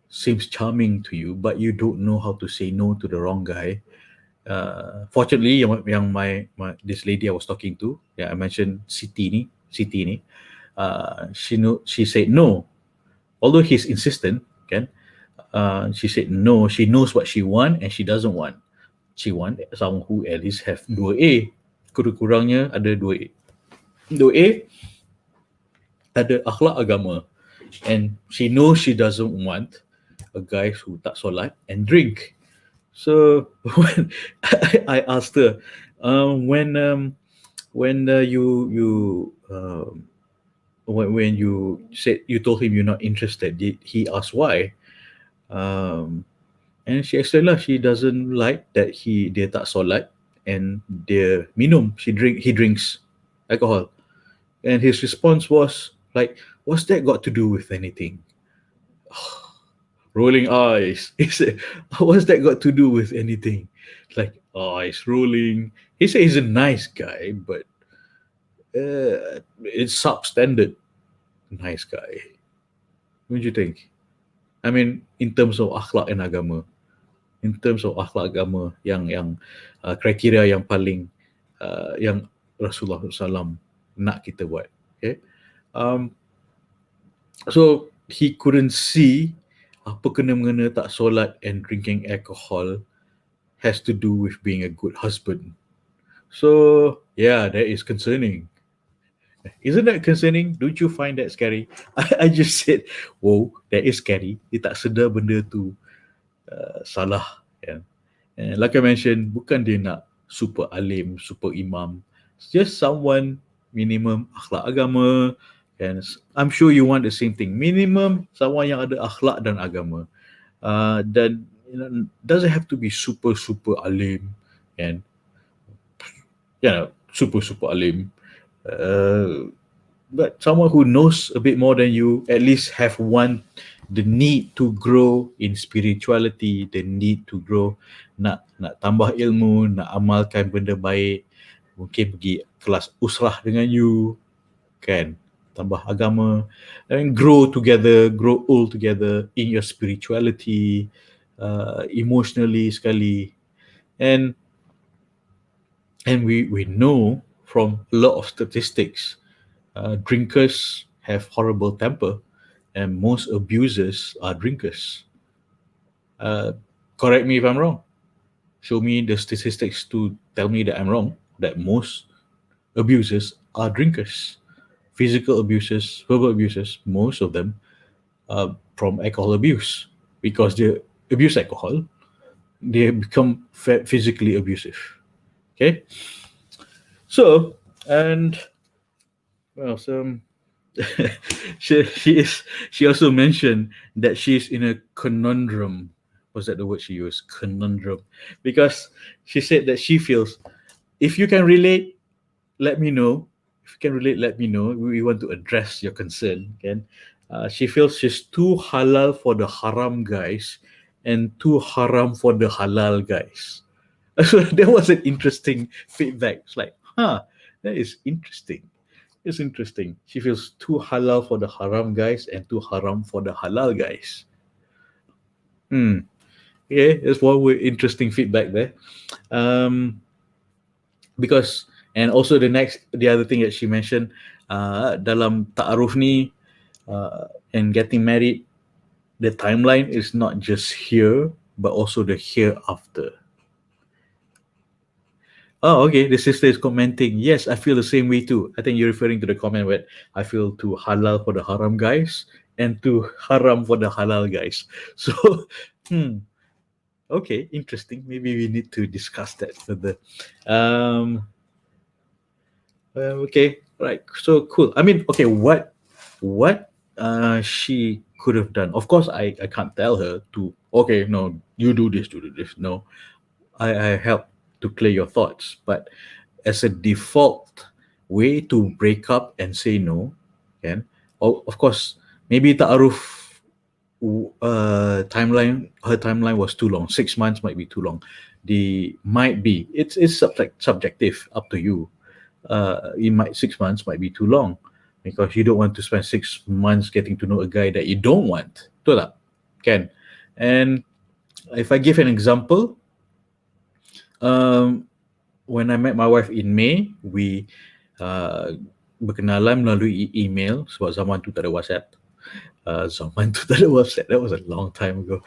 seems charming to you, but you don't know how to say no to the wrong guy. Fortunately, yang my this lady I was talking to, I mentioned Siti ni, she said no, although he's insistent, kan? She said no. She knows what she want and she doesn't want. She want someone who at least have 2A. Kurang-kurangnya ada 2A. 2A ada akhlak agama. And she knows she doesn't want a guy who tak solat and drink. So when I asked her, when you said you told him you're not interested, did he ask why? And she explained lah, she doesn't like that dia tak solat and dia minum. He drinks alcohol. And his response was like, what's that got to do with anything? Rolling eyes. He said, what's that got to do with anything? Like, eyes rolling. He said he's a nice guy, but it's substandard nice guy. What do you think? I mean, in terms of akhlak and agama. In terms of akhlak agama, yang kriteria yang paling yang Rasulullah SAW nak kita buat. Okay? So he couldn't see apa kena-mengena tak solat and drinking alcohol has to do with being a good husband. So yeah, that is concerning. Isn't that concerning? Don't you find that scary? I just said, whoa, that is scary. Dia tak sedar benda tu salah. Yeah. And like I mentioned, bukan dia nak super alim, super imam. It's just someone minimum akhlak agama. And I'm sure you want the same thing. Minimum someone yang ada akhlak dan agama. Dan doesn't have to be super alim and super alim. But someone who knows a bit more than you, at least have the need to grow in spirituality, the need to grow, nak tambah ilmu, nak amalkan benda baik, mungkin pergi kelas usrah dengan you, kan, tambah agama, and grow together, grow old together in your spirituality, emotionally sekali. And we know from a lot of statistics, drinkers have horrible temper, and most abusers are drinkers. Correct me if I'm wrong. Show me the statistics to tell me that I'm wrong, that most abusers are drinkers. Physical abusers, verbal abusers, most of them are from alcohol abuse. Because they abuse alcohol, they become physically abusive. Okay? So, and well, she also mentioned that she's in a conundrum. Was that the word she used? Conundrum. Because she said that she feels, if you can relate, let me know. If you can relate, let me know. We want to address your concern. She feels she's too halal for the haram guys and too haram for the halal guys. So that was an interesting feedback. It's like, that is interesting. It's interesting. She feels too halal for the haram guys and too haram for the halal guys. Yeah, that's one interesting feedback there. Um, because and also the other thing that she mentioned, dalam ta'aruf ni, and getting married, the timeline is not just here but also the hereafter. Oh, okay. The sister is commenting. Yes, I feel the same way too. I think you're referring to the comment where I feel too halal for the haram guys and too haram for the halal guys. So, okay, interesting. Maybe we need to discuss that further. Um, okay, right. So cool. I mean, okay, what she could have done. Of course, I can't tell her to. Okay, no, you do this, do this. No, I help to clear your thoughts, but as a default way to break up and say no, can, of course, maybe ta'aruf timeline, her timeline was too long. 6 months might be too long. The might be it's subjective, up to you. It might 6 months might be too long because you don't want to spend 6 months getting to know a guy that you don't want. Betul tak? Can. And if I give an example, when I met my wife in May, we berkenalan melalui email sebab zaman tu tak ada WhatsApp. Zaman tu tak ada WhatsApp. That was a long time ago.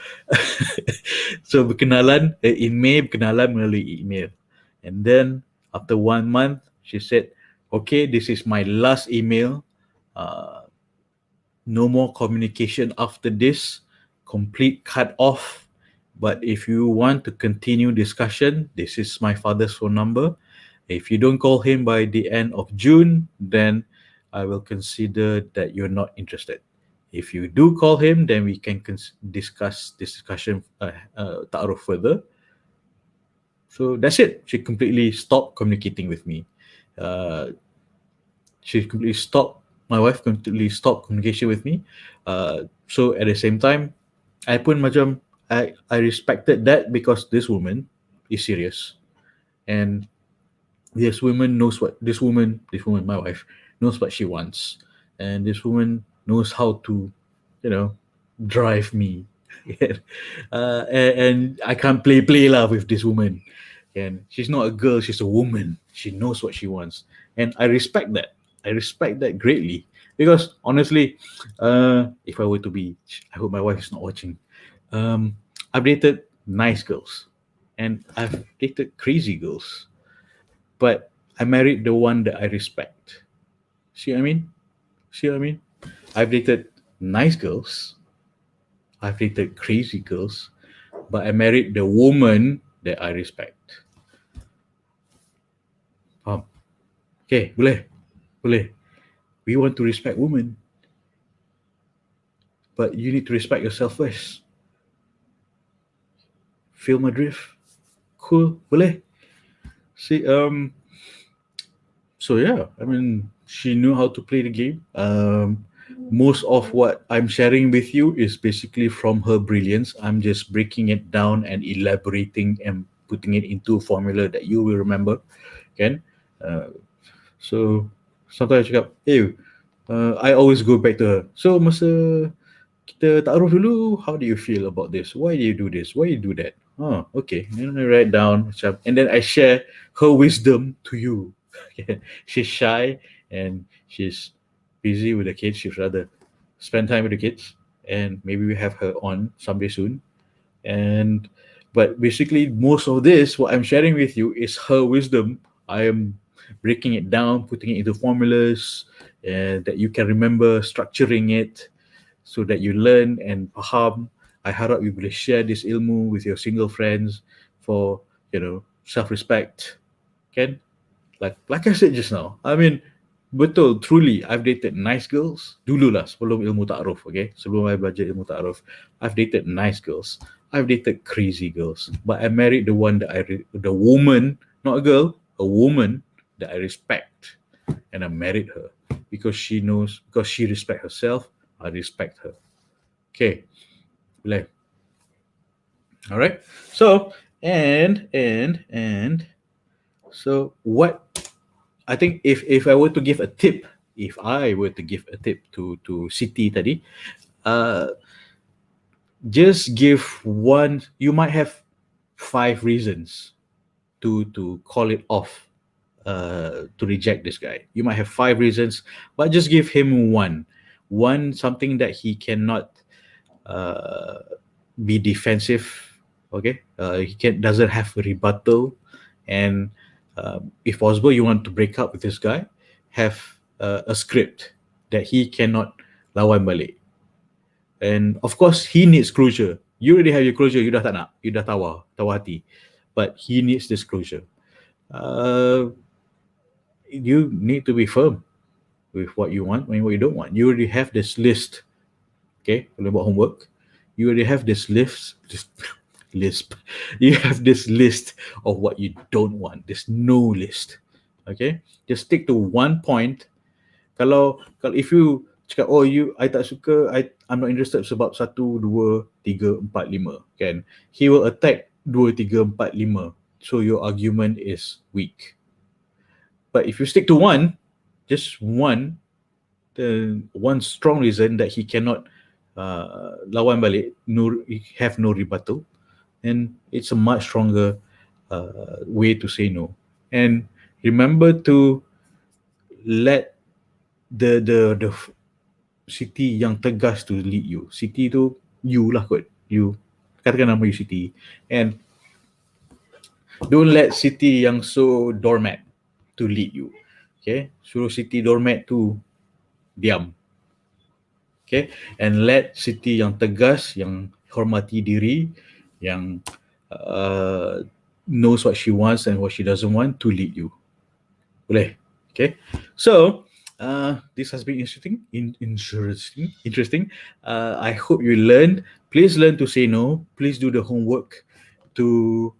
So berkenalan in May, berkenalan melalui email. And then after 1 month, she said, okay, this is my last email. No more communication after this. Complete cut off. But if you want to continue discussion, this is my father's phone number. If you don't call him by the end of June, then I will consider that you're not interested. If you do call him, then we can discuss this discussion ta'aruf further. So that's it. She completely stopped communicating with me. My wife completely stopped communication with me. So at the same time, I pun macam, I respected that because this woman is serious. And this woman, my wife, knows what she wants. And this woman knows how to, drive me. And I can't play lah with this woman. And she's not a girl, she's a woman. She knows what she wants. And I respect that. I respect that greatly. Because honestly, if I were to be, I hope my wife is not watching. I've dated nice girls and I've dated crazy girls. But I married the one that I respect. See what I mean? See what I mean? I've dated nice girls. I've dated crazy girls. But I married the woman that I respect. Okay, boleh. We want to respect women. But you need to respect yourself first. Feel my drift? Cool, boleh. See, so yeah, I mean, she knew how to play the game. Most of what I'm sharing with you is basically from her brilliance. I'm just breaking it down and elaborating and putting it into a formula that you will remember. Kan? So sometimes I cakap, hey, I always go back to her. So masa kita ta'aruf dulu, how do you feel about this? Why do you do this? Why you do that? Oh, okay. And I write down, and then I share her wisdom to you. She's shy and she's busy with the kids. She'd rather spend time with the kids, and maybe we have her on someday soon. But basically, most of this, what I'm sharing with you, is her wisdom. I am breaking it down, putting it into formulas, that you can remember, structuring it, so that you learn and faham. I harap you boleh share this ilmu with your single friends for, self-respect. Kan? Like I said just now, I mean, betul, truly, I've dated nice girls. Dululah, sebelum ilmu ta'aruf, okay? Sebelum I belajar ilmu ta'aruf, I've dated nice girls. I've dated crazy girls. But I married the one that the woman, not a girl, a woman that I respect. And I married her because she respects herself, I respect her. Okay. Boleh. All right. So and so what I think, if I were to give a tip, if I were to give a tip to Siti tadi, uh, just give one. You might have 5 reasons to call it off, to reject this guy. You might have 5 reasons, but just give him one something that he cannot uh, be defensive. Okay, he can doesn't have a rebuttal, and if possible, you want to break up with this guy, have a script that he cannot lawan balik. And of course, he needs closure. You already have your closure. You dah tak nak. You dah tawar hati. But he needs this closure. Uh, you need to be firm with what you want and what you don't want. You already have this list. Okay, kalau buat homework, you already have this list. You have this list of what you don't want. This no list. Okay, just stick to one point. Kalau if you cakap, oh, I tak suka, I'm not interested sebab 1, 2, 3, 4, 5, kan, he will attack 2, 3, 4, 5. So your argument is weak. But if you stick to one, just one, the one strong reason that he cannot lawan balik, no, have no rebuttal, and it's a much stronger way to say no. And remember to let the Siti yang tegas to lead you. Siti tu you lah kot. You katakan nama you Siti, and don't let Siti yang so doormat to lead you. Okay, suruh Siti doormat tu diam. Okay, and let Siti yang tegas, yang hormati diri, yang knows what she wants and what she doesn't want to lead you. Boleh? Okay, so this has been interesting. I hope you learned. Please learn to say no. Please do the homework to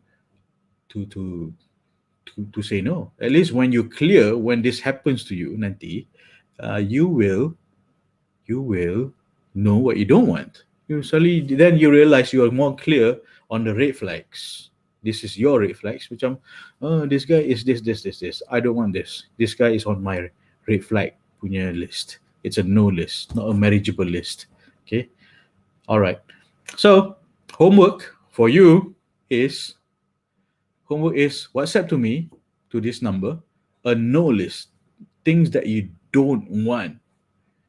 to to to say no. At least when you're clear, when this happens to you, nanti, you will know what you don't want. You suddenly then you realize you are more clear on the red flags. This is your red flags. Macam, oh, this guy is this. I don't want this. This guy is on my red flag punya list. It's a no list, not a marriageable list. Okay. All right. So homework for you is WhatsApp to me, to this number, a no list, things that you don't want.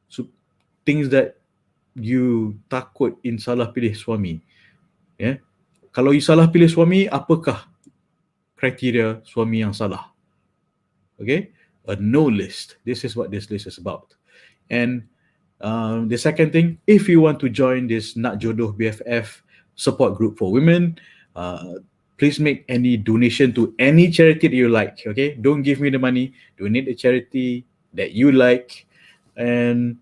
So things that you takut in salah pilih suami. Yeah. Kalau you salah pilih suami, apakah kriteria suami yang salah? Okay, a no list. This is what this list is about. And the second thing, if you want to join this NakJodoh BFF support group for women, please make any donation to any charity that you like. Okay, don't give me the money. Donate a charity that you like, and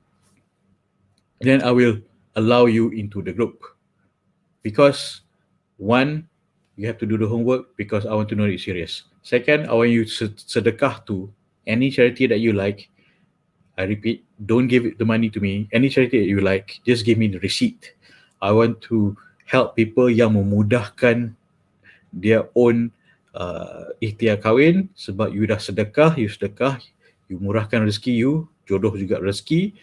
then I will allow you into the group. Because one, you have to do the homework because I want to know you're serious. Second, I want you to sedekah to any charity that you like. I repeat, don't give the money to me. Any charity that you like, just give me the receipt. I want to help people yang memudahkan their own ikhtiar kahwin, sebab you dah sedekah, you murahkan rezeki you, jodoh juga rezeki,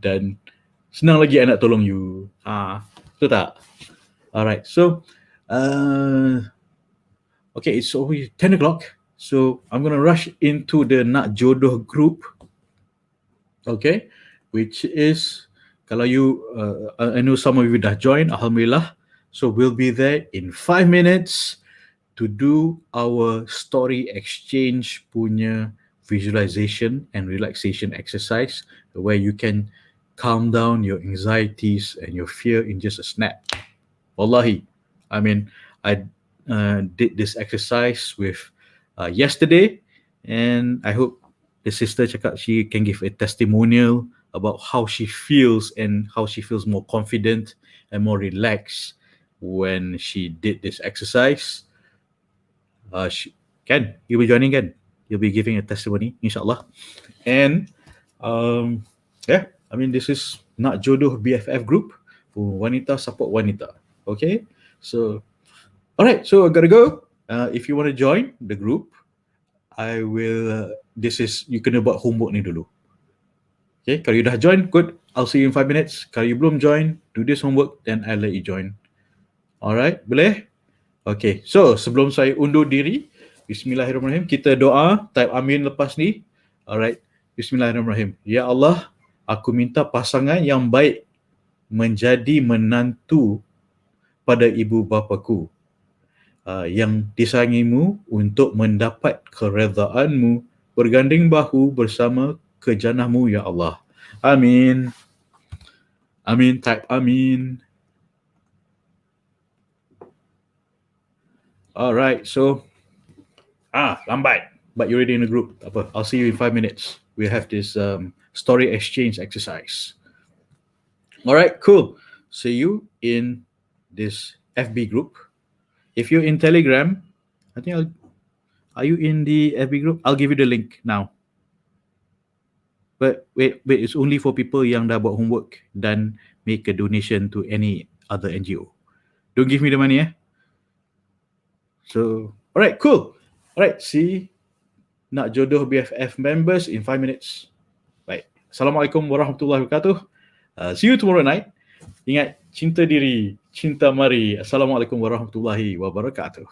dan senang lagi I nak tolong you. Betul tak? Alright, so okay, it's over 10 o'clock. So I'm going to rush into the NakJodoh group. Okay, which is, kalau you, I know some of you dah join, Alhamdulillah. So we'll be there in 5 minutes to do our story exchange punya visualization and relaxation exercise, where you can calm down your anxieties and your fear in just a snap. Wallahi, I mean, I did this exercise with yesterday, and I hope the sister cakap she can give a testimonial about how she feels and how she feels more confident and more relaxed when she did this exercise. You'll be joining, kan? You'll be giving a testimony, inshallah. And yeah, I mean, this is NakJodoh BFF group for wanita support wanita. Okay, so Alright, so I gotta go. If you want to join the group, I will. You kena buat homework ni dulu. Okay, kalau you dah join, good. I'll see you in 5 minutes. Kalau you belum join, do this homework, then I'll let you join. Alright, boleh? Okay, so sebelum saya undur diri, Bismillahirrahmanirrahim, kita doa, type amin lepas ni. Alright, Bismillahirrahmanirrahim. Ya Allah, aku minta pasangan yang baik menjadi menantu pada ibu bapaku, yang disayangimu untuk mendapat keredaanmu, berganding bahu bersama kejanahmu, ya Allah. Amin. Amin, type amin. Alright, so lambat, but you're already in the group. Tak apa, I'll see you in 5 minutes. We have this story exchange exercise. Alright, cool. See you in this FB group. If you're in Telegram, are you in the FB group? I'll give you the link now. But wait, it's only for people yang dah buat homework dan make a donation to any other NGO. Don't give me the money, So, alright, cool. Alright, see NakJodoh BFF members in 5 minutes. Baik. Assalamualaikum warahmatullahi wabarakatuh. See you tomorrow night. Ingat, cinta diri, cinta mari. Assalamualaikum warahmatullahi wabarakatuh.